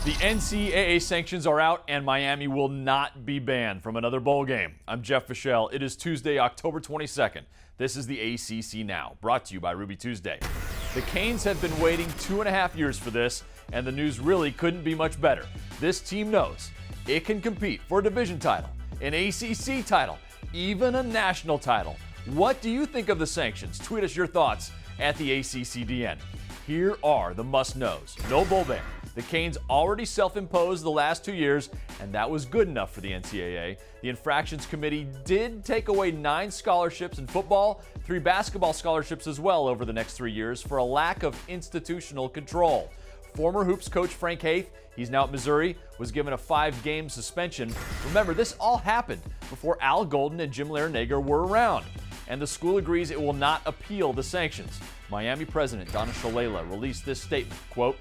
The NCAA sanctions are out, and Miami will not be banned from another bowl game. I'm Jeff Fischel. It is Tuesday, October 22nd. This is the ACC Now, brought to you by Ruby Tuesday. The Canes have been waiting 2.5 years for this, and the news really couldn't be much better. This team knows it can compete for a division title, an ACC title, even a national title. What do you think of the sanctions? Tweet us your thoughts at the ACCDN. Here are the must-knows. No bowl ban. The Canes already self-imposed the last 2 years, and that was good enough for the NCAA. The Infractions Committee did take away 9 scholarships in football, 3 basketball scholarships as well over the next 3 years for a lack of institutional control. Former Hoops coach Frank Haith, he's now at Missouri, was given a 5-game suspension. Remember, this all happened before Al Golden and Jim Larrañaga were around. And the school agrees it will not appeal the sanctions. Miami President Donna Shalala released this statement, quote,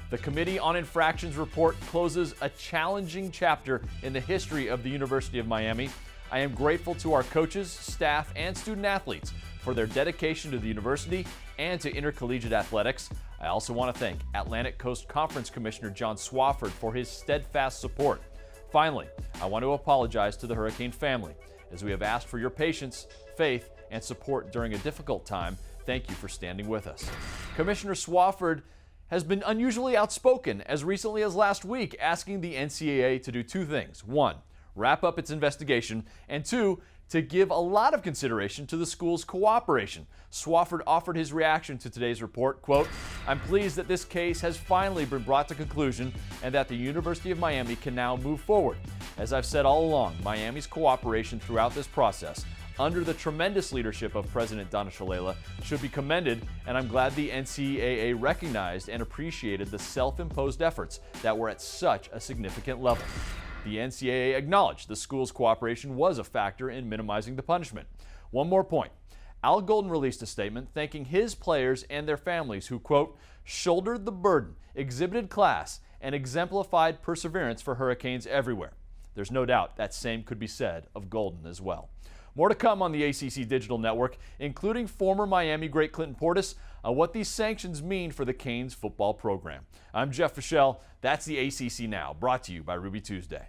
"The Committee on Infractions report closes a challenging chapter in the history of the University of Miami. I am grateful to our coaches, staff, and student athletes for their dedication to the university and to intercollegiate athletics. I also want to thank Atlantic Coast Conference Commissioner John Swofford for his steadfast support. Finally, I want to apologize to the Hurricane family, as we have asked for your patience, faith, and support during a difficult time. Thank you for standing with us." Commissioner Swofford has been unusually outspoken as recently as last week, asking the NCAA to do 2 things. 1, wrap up its investigation, and 2, to give a lot of consideration to the school's cooperation. Swofford offered his reaction to today's report, quote, "I'm pleased that this case has finally been brought to conclusion and that the University of Miami can now move forward. As I've said all along, Miami's cooperation throughout this process, under the tremendous leadership of President Donna Shalala, should be commended, and I'm glad the NCAA recognized and appreciated the self-imposed efforts that were at such a significant level. The NCAA acknowledged the school's cooperation was a factor in minimizing the punishment." One more point. Al Golden released a statement thanking his players and their families who, quote, "shouldered the burden, exhibited class, and exemplified perseverance for Hurricanes everywhere." There's no doubt that same could be said of Golden as well. More to come on the ACC Digital Network, including former Miami great Clinton Portis, on what these sanctions mean for the Canes football program. I'm Jeff Fischel. That's the ACC Now, brought to you by Ruby Tuesday.